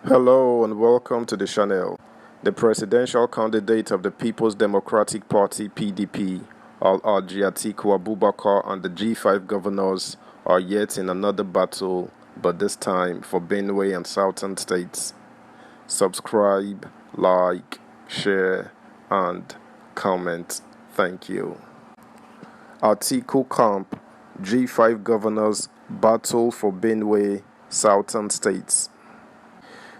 Hello and welcome to the channel. The presidential candidate of the People's Democratic Party (PDP), Alhaji Atiku Abubakar, and the G5 governors are yet in another battle, but this time for Benue and Southern states. Subscribe, like, share, and comment. Thank you. Atiku camp, G5 governors battle for Benue, Southern states.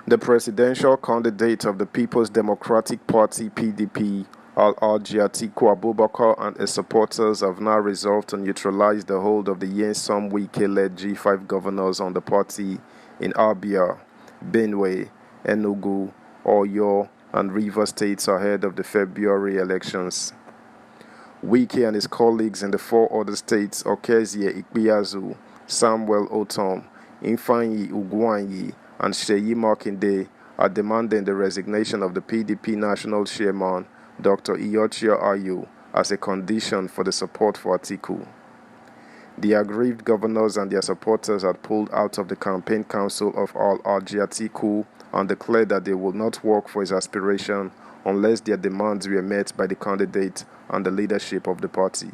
The presidential candidate of the People's Democratic Party (PDP), Alhaji Atiku Abubakar, and his supporters have now resolved to neutralize the hold of the Nyesom Wike-led G5 governors on the party in Abia, Benue, Enugu, Oyo, and Rivers states ahead of the February elections. Wike and his colleagues in the four other states, Okezie Ikpeazu, Samuel Otom, Ifeanyi Ugwuanyi, and Seyi Makinde, are demanding the resignation of the PDP national chairman, Dr. Ekiti and Oyo, as a condition for the support for Atiku. The aggrieved governors and their supporters had pulled out of the campaign council of Alhaji Atiku and declared that they would not work for his aspiration unless their demands were met by the candidate and the leadership of the party.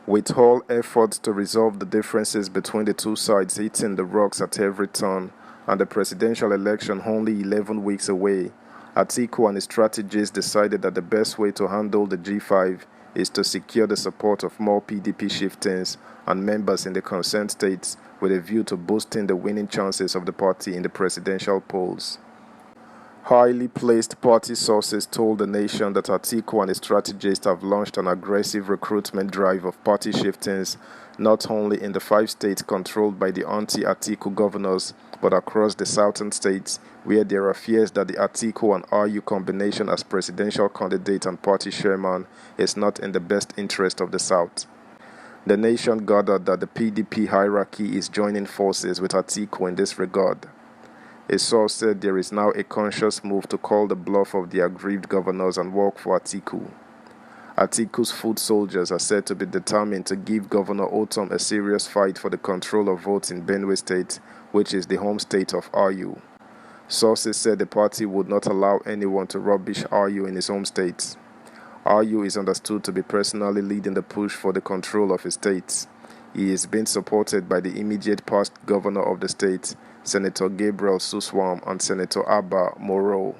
With all efforts to resolve the differences between the two sides hitting the rocks at every turn, and the presidential election only 11 weeks away, Atiku and his strategists decided that the best way to handle the G5 is to secure the support of more PDP chieftains and members in the concerned states with a view to boosting the winning chances of the party in the presidential polls. Highly placed party sources told the nation that Atiku and his strategists have launched an aggressive recruitment drive of party chieftains not only in the 5 states controlled by the anti-Atiku governors, but across the southern states, where there are fears that the Atiku and Oyo combination as presidential candidate and party chairman is not in the best interest of the South. The nation gathered that the PDP hierarchy is joining forces with Atiku in this regard. A source said there is now a conscious move to call the bluff of the aggrieved governors and work for Atiku. Atiku's foot soldiers are said to be determined to give Governor Otom a serious fight for the control of votes in Benue State, which is the home state of Oyo. Sources said the party would not allow anyone to rubbish Oyo in his home state. Oyo is understood to be personally leading the push for the control of his state. He is being supported by the immediate past governor of the state, Senator Gabriel Suswam, and Senator Abba Moro.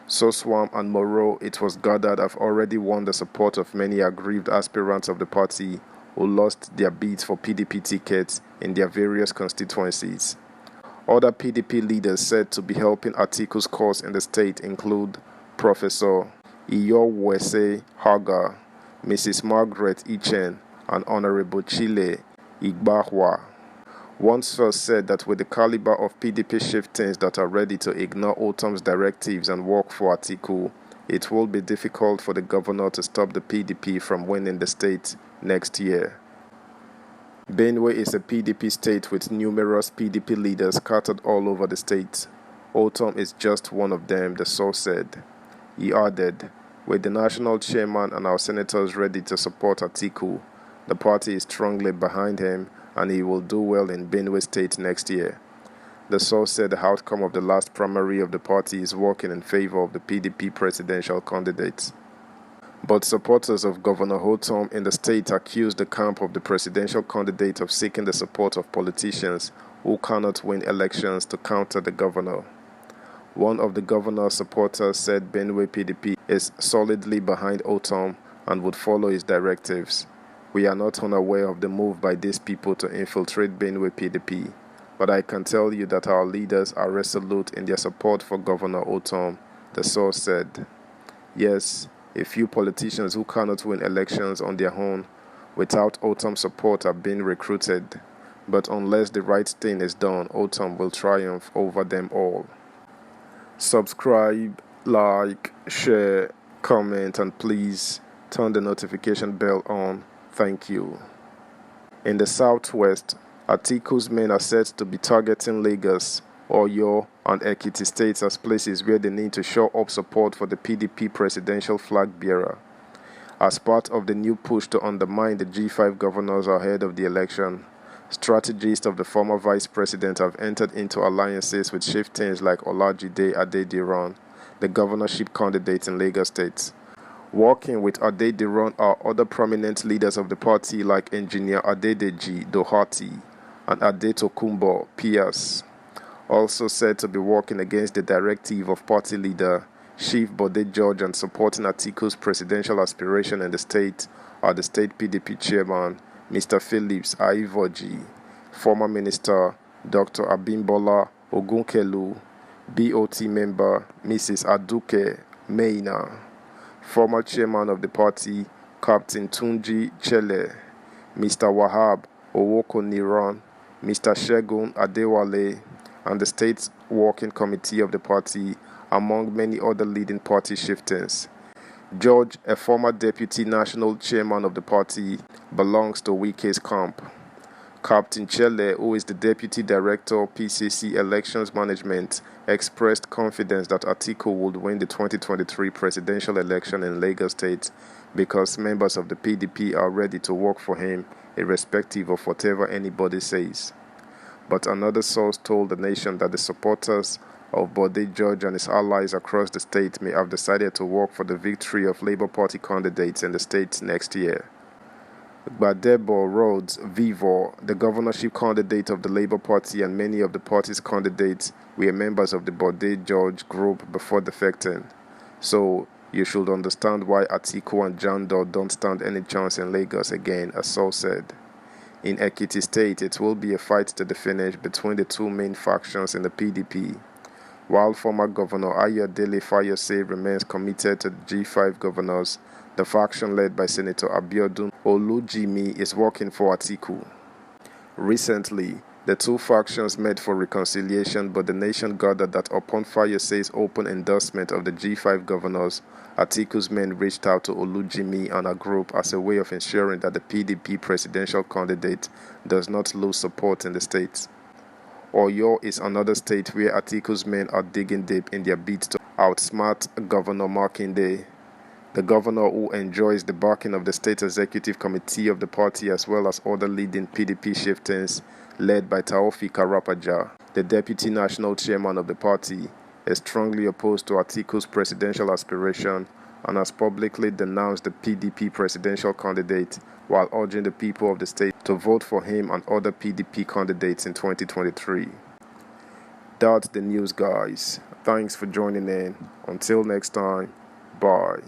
Suswam and Moro, it was gathered, have already won the support of many aggrieved aspirants of the party who lost their bids for PDP tickets in their various constituencies. Other PDP leaders said to be helping Atiku's cause in the state include Professor Iyowese Haga, Mrs. Margaret Ichen, and Honorable Chile Igbahwa. One source said that with the caliber of PDP chieftains that are ready to ignore Otom's directives and work for Atiku, it will be difficult for the governor to stop the PDP from winning the state next year. Benue is a PDP state with numerous PDP leaders scattered all over the state. Otom is just one of them, the source said. He added, with the national chairman and our senators ready to support Atiku, the party is strongly behind him and he will do well in Benue State next year. The source said the outcome of the last primary of the party is working in favor of the PDP presidential candidate. But supporters of Governor Otom in the state accused the camp of the presidential candidate of seeking the support of politicians who cannot win elections to counter the governor. One of the governor's supporters said Benue PDP is solidly behind Otom and would follow his directives. We are not unaware of the move by these people to infiltrate Benue PDP, but I can tell you that our leaders are resolute in their support for Governor Otom, the source said. Yes, a few politicians who cannot win elections on their own without Otom's support are being recruited, but unless the right thing is done, Otom will triumph over them all. Subscribe, like, share, comment, and please turn the notification bell on. Thank you. In the southwest, Atiku's men are said to be targeting Lagos, Oyo, and Ekiti states as places where they need to show up support for the PDP presidential flag bearer. As part of the new push to undermine the G5 governors ahead of the election, Strategists of the former vice president have entered into alliances with chieftains like Olajide Adediran, the governorship candidate in Lagos State. Working with Adediran are other prominent leaders of the party like Engineer Adedeji Doherty and Adetokunbo Pius. Also said to be working against the directive of party leader Chief Bode George and supporting Atiku's presidential aspiration in the state are the state PDP chairman, Mr. Phillips Aivoji, former minister, Dr. Abimbola Ogunkelu, BOT member, Mrs. Aduke Meina, former chairman of the party, Captain Tunji Chele, Mr. Wahab Owokoniran, Mr. Shegun Adewale, and the state working committee of the party, among many other leading party chieftains. George, a former deputy national chairman of the party, belongs to Wike's camp. Captain Chele, who is the deputy director of PCC Elections Management, expressed confidence that Atiku would win the 2023 presidential election in Lagos State because members of the PDP are ready to work for him, irrespective of whatever anybody says. But another source told the nation that the supporters of Bode George and his allies across the state may have decided to work for the victory of Labour Party candidates in the state next year. Gbadebo Rhodes Vivo, the governorship candidate of the Labour Party, and many of the party's candidates were members of the Bode George group before defecting. So, you should understand why Atiku and Jandor don't stand any chance in Lagos again, as Saul said. In Ekiti State, it will be a fight to the finish between the two main factions in the PDP. While former Governor Ayodele Fayose remains committed to the G5 governors, the faction led by Senator Abiodun Olujimi is working for Atiku. Recently, the two factions met for reconciliation, but the nation gathered that upon Fayose's open endorsement of the G5 governors, Atiku's men reached out to Olujimi and a group as a way of ensuring that the PDP presidential candidate does not lose support in the state. Oyo is another state where Atiku's men are digging deep in their bid to outsmart Governor Makinde, the governor who enjoys the backing of the state executive committee of the party as well as other leading PDP chieftains led by Taofiq Arapaja, the deputy national chairman of the party, is strongly opposed to Atiku's presidential aspiration and has publicly denounced the PDP presidential candidate while urging the people of the state to vote for him and other PDP candidates in 2023. That's the news, guys. Thanks for joining in. Until next time, bye.